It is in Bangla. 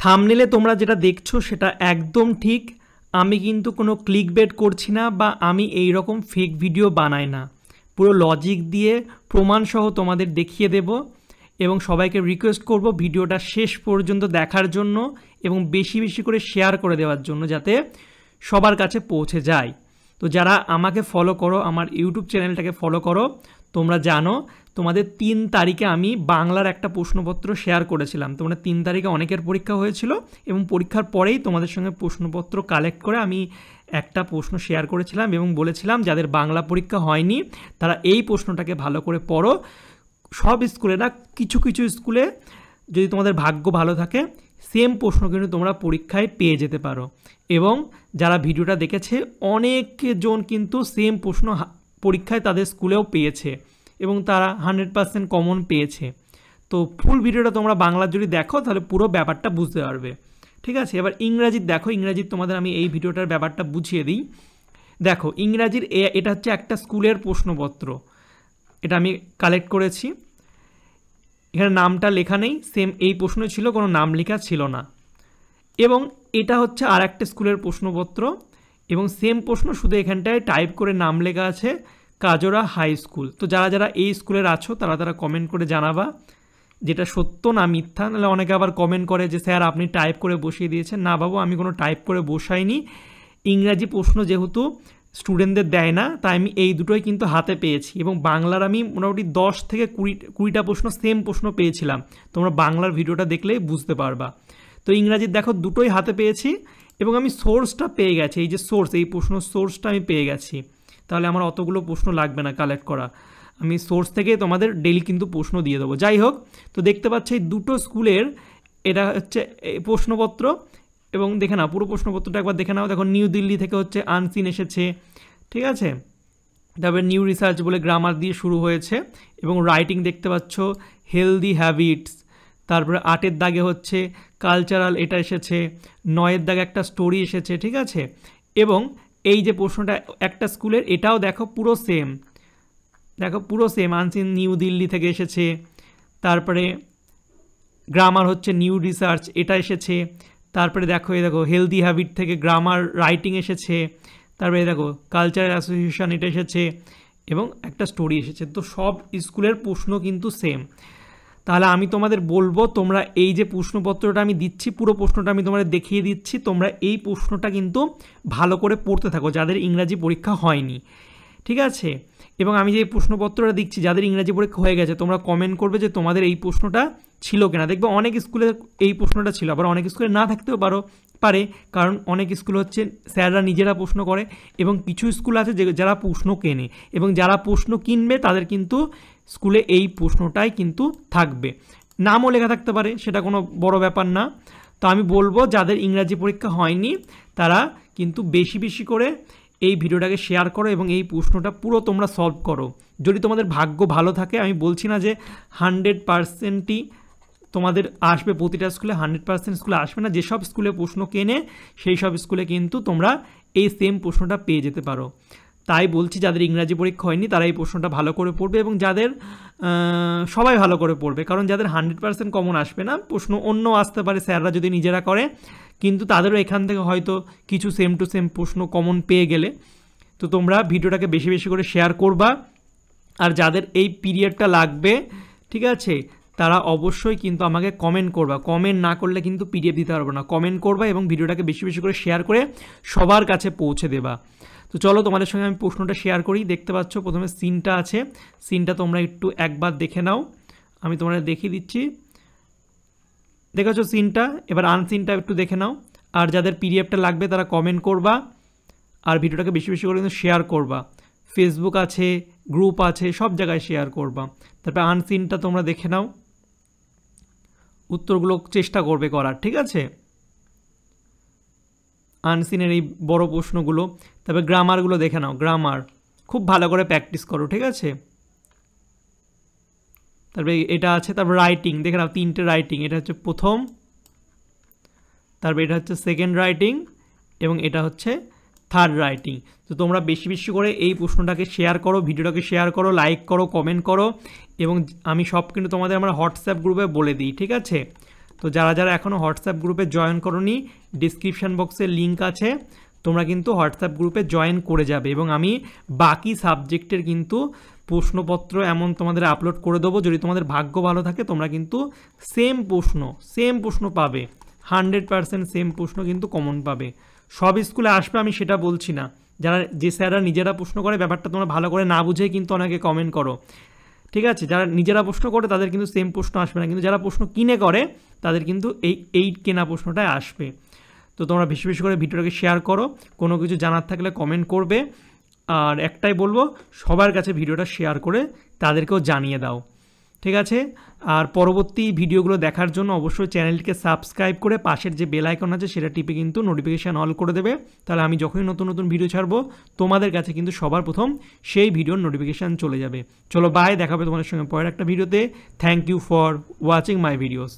থাম্বনেলে তোমরা যেটা দেখছো সেটা একদম ঠিক। আমি কিন্তু কোনো ক্লিকবেট করছি না বা আমি এই রকম ফেক ভিডিও বানাই না। পুরো লজিক দিয়ে প্রমাণসহ তোমাদের দেখিয়ে দেব এবং সবাইকে রিকোয়েস্ট করব ভিডিওটা শেষ পর্যন্ত দেখার জন্য এবং বেশি বেশি করে শেয়ার করে দেওয়ার জন্য, যাতে সবার কাছে পৌঁছে যায়। তো যারা আমাকে ফলো করো, আমার ইউটিউব চ্যানেলটাকে ফলো করো, তোমরা জানো তোমাদের 3 তারিখে আমি বাংলার একটা প্রশ্নপত্র শেয়ার করেছিলাম। তোমরা 3 তারিখে অনেকের পরীক্ষা হয়েছিল এবং পরীক্ষার পরেই তোমাদের সঙ্গে প্রশ্নপত্র কালেক্ট করে আমি একটা প্রশ্ন শেয়ার করেছিলাম এবং বলেছিলাম যাদের বাংলা পরীক্ষা হয়নি তারা এই প্রশ্নটাকে ভালো করে পড়ো। সব স্কুলে না, কিছু কিছু স্কুলে যদি তোমাদের ভাগ্য ভালো থাকে সেম প্রশ্ন কিন্তু তোমরা পরীক্ষায় পেয়ে যেতে পারো। এবং যারা ভিডিওটা দেখেছে অনেকজন কিন্তু সেম প্রশ্ন পরীক্ষায় তাদের স্কুলেও পেয়েছে এবং তারা 100% কমন পেয়েছে। তো ফুল ভিডিওটা তোমরা বাংলা যদি দেখো তাহলে পুরো ব্যাপারটা বুঝতে পারবে, ঠিক আছে। এবার ইংরাজির দেখো, ইংরাজির তোমাদের আমি এই ভিডিওটার ব্যাপারটা বুঝিয়ে দিই। দেখো ইংরাজির এটা হচ্ছে একটা স্কুলের প্রশ্নপত্র, এটা আমি কালেক্ট করেছি। এখানে নামটা লেখা নেই, সেম এই প্রশ্ন ছিল, কোনো নাম লেখা ছিল না। এবং এটা হচ্ছে আর একটা স্কুলের প্রশ্নপত্র এবং সেম প্রশ্ন, শুধু এখানটায় টাইপ করে নাম লেখা আছে কাজরা হাই স্কুল। তো যারা যারা এই স্কুলের আছো তারা কমেন্ট করে জানাবা যেটা সত্য না মিথ্যা। নাহলে অনেকে আবার কমেন্ট করে যে স্যার আপনি টাইপ করে বসিয়ে দিয়েছেন। না বাবু, আমি কোনো টাইপ করে বসাইনি। ইংরাজি প্রশ্ন যেহেতু স্টুডেন্টদের দেয় না তাই আমি এই দুটোই কিন্তু হাতে পেয়েছি। এবং বাংলার আমি মোটামুটি 10 থেকে 20টা প্রশ্ন সেম প্রশ্ন পেয়েছিলাম। তোমরা বাংলার ভিডিওটা দেখলেই বুঝতে পারবা। তো ইংরাজির দেখো দুটোই হাতে পেয়েছি এবং আমি সোর্সটা পেয়ে গেছি। এই যে সোর্স, এই প্রশ্ন সোর্সটা আমি পেয়ে গেছি। তাহলে আমার অতগুলো প্রশ্ন লাগবে না কালেক্ট করা, আমি সোর্স থেকে তোমাদের ডেইলি কিন্তু প্রশ্ন দিয়ে দেবো। যাই হোক, তো দেখতে পাচ্ছি এই দুটো স্কুলের এটা হচ্ছে প্রশ্নপত্র এবং দেখে নাও পুরো প্রশ্নপত্রটা একবার দেখে নাও। দেখো নিউ দিল্লি থেকে হচ্ছে আনসিন এসেছে, ঠিক আছে। তারপরে নিউ রিসার্চ বলে গ্রামার দিয়ে শুরু হয়েছে এবং রাইটিং দেখতে পাচ্ছ হেলদি হ্যাবিটস। তারপরে 8-এর দাগে হচ্ছে কালচারাল, এটা এসেছে। 9-এর দাগে একটা স্টোরি এসেছে, ঠিক আছে। এবং এই যে প্রশ্নটা একটা স্কুলের, এটাও দেখো পুরো সেম, দেখো পুরো সেম, আনসিন নিউ দিল্লি থেকে এসেছে। তারপরে গ্রামার হচ্ছে নিউ রিসার্চ, এটা এসেছে। তারপরে দেখো এই দেখো হেলদি হ্যাবিট থেকে গ্রামার রাইটিং এসেছে। তারপরে দেখো কালচারাল অ্যাসোসিয়েশন, এটা এসেছে এবং একটা স্টোরি এসেছে। তো সব স্কুলের প্রশ্ন কিন্তু সেম। তাহলে আমি তোমাদের বলবো তোমরা এই যে প্রশ্নপত্রটা আমি দিচ্ছি, পুরো প্রশ্নটা আমি তোমাদের দেখিয়ে দিচ্ছি, তোমরা এই প্রশ্নটা কিন্তু ভালো করে পড়তে থাকো যাদের ইংরাজি পরীক্ষা হয়নি, ঠিক আছে। এবং আমি যে প্রশ্নপত্রটা দিচ্ছি যাদের ইংরাজি পরীক্ষা হয়ে গেছে তোমরা কমেন্ট করবে যে তোমাদের এই প্রশ্নটা ছিল কিনা। দেখবে অনেক স্কুলে এই প্রশ্নটা ছিল, আবার অনেক স্কুলে না থাকতেও পারে, কারণ অনেক স্কুল হচ্ছে স্যাররা নিজেরা প্রশ্ন করে এবং কিছু স্কুল আছে যারা প্রশ্ন কেনে এবং যারা প্রশ্ন কিনবে তাদের কিন্তু স্কুলে এই প্রশ্নটাই কিন্তু থাকবে। নামও লেখা থাকতে পারে, সেটা কোনো বড় ব্যাপার না। তো আমি বলবো যাদের ইংরাজি পরীক্ষা হয়নি তারা কিন্তু বেশি বেশি করে এই ভিডিওটাকে শেয়ার করো এবং এই প্রশ্নটা পুরো তোমরা সলভ করো। যদি তোমাদের ভাগ্য ভালো থাকে, আমি বলছি না যে 100%ই তোমাদের আসবে প্রতিটা স্কুলে, 100% স্কুলে আসবে না। যেসব স্কুলে প্রশ্ন কেনে সেই সব স্কুলে কিন্তু তোমরা এই সেম প্রশ্নটা পেয়ে যেতে পারো। তাই বলছি যাদের ইংরাজি পরীক্ষা হয়নি তারা এই প্রশ্নটা ভালো করে পড়বে এবং যাদের সবাই ভালো করে পড়বে, কারণ যাদের 100% কমন আসবে না, প্রশ্ন অন্য আসতে পারে স্যাররা যদি নিজেরা করে, কিন্তু তাদেরও এখান থেকে হয়তো কিছু সেম টু সেম প্রশ্ন কমন পেয়ে গেলে। তো তোমরা ভিডিওটাকে বেশি বেশি করে শেয়ার করবা। আর যাদের এই পিরিয়ডটা লাগবে, ঠিক আছে, তারা অবশ্যই কিন্তু আমাকে কমেন্ট করবা। কমেন্ট না করলে কিন্তু পিডিএফ দিতে পারবো না। কমেন্ট করবা এবং ভিডিওটাকে বেশি বেশি করে শেয়ার করে সবার কাছে পৌঁছে দেবা। তো চলো তোমাদের সঙ্গে আমি প্রশ্নটা শেয়ার করি। দেখতে পাচ্ছ প্রথমে সিনটা আছে, সিনটা তোমরা একটু একবার দেখে নাও, আমি তোমাদের দেখিয়ে দিচ্ছি। দেখেছো সিনটা, এবার আনসিনটা একটু দেখে নাও। আর যাদের পিডিএফটা লাগবে তারা কমেন্ট করবা আর ভিডিওটাকে বেশি বেশি করে কিন্তু শেয়ার করবা। ফেসবুক আছে, গ্রুপ আছে, সব জায়গায় শেয়ার করবা। তারপরে আনসিনটা তোমরা দেখে নাও, উত্তরগুলো চেষ্টা করবে করার, ঠিক আছে। আনসিনের এই বড় প্রশ্নগুলো, তারপরে গ্রামারগুলো দেখে নাও, গ্রামার খুব ভালো করে প্র্যাকটিস করো, ঠিক আছে। তারপরে এটা আছে, তারপর রাইটিং দেখে নাও, 3টে রাইটিং, এটা হচ্ছে প্রথম, তারপরে এটা হচ্ছে সেকেন্ড রাইটিং এবং এটা হচ্ছে থার্ড রাইটিং। তো তোমরা বেশি বেশি করে এই প্রশ্নটাকে শেয়ার করো, ভিডিওটাকে শেয়ার করো, লাইক করো, কমেন্ট করো এবং আমি সব কিন্তু তোমাদের আমার হোয়াটসঅ্যাপ গ্রুপে বলে দিই, ঠিক আছে। তো যারা যারা এখনও হোয়াটসঅ্যাপ গ্রুপে জয়েন করোনি, ডিসক্রিপশান বক্সে লিঙ্ক আছে, তোমরা কিন্তু হোয়াটসঅ্যাপ গ্রুপে জয়েন করে যাবে। এবং আমি বাকি সাবজেক্টের কিন্তু প্রশ্নপত্র এমন তোমাদের আপলোড করে দেবো, যদি তোমাদের ভাগ্য ভালো থাকে তোমরা কিন্তু সেম প্রশ্ন পাবে, 100% সেম প্রশ্ন কিন্তু কমন পাবে। সব স্কুলে আসবে আমি সেটা বলছি না, যে স্যাররা নিজেরা প্রশ্ন করে ব্যাপারটা তোমরা ভালো করে না বুঝেই কিন্তু অনেকে কমেন্ট করো, ঠিক আছে? যারা নিজেরা প্রশ্ন করে তাদের কিন্তু সেম প্রশ্ন আসবে না, কিন্তু যারা প্রশ্ন কিনে করে তাদের কিন্তু এই কেনা প্রশ্নটাই আসবে। তো তোমরা বেশি বেশি করে ভিডিওটাকে শেয়ার করো, কোনো কিছু জানার থাকলে কমেন্ট করবে, আর একটাই বলবো সবার কাছে ভিডিওটা শেয়ার করে তাদেরকেও জানিয়ে দাও, ঠিক আছে? আর পরবর্তী ভিডিওগুলো দেখার জন্য অবশ্যই চ্যানেলটিকে সাবস্ক্রাইব করে পাশের যে বেল আইকন আছে সেটা টিপে কিন্তু নোটিফিকেশান অল করে দেবে, তাহলে আমি যখনই নতুন নতুন ভিডিও ছাড়বো তোমাদের কাছে কিন্তু সবার প্রথম সেই ভিডিওর নোটিফিকেশান চলে যাবে। চলো বাই, দেখা হবে তোমাদের সঙ্গে পরের একটা ভিডিওতে। Thank you for watching my videos.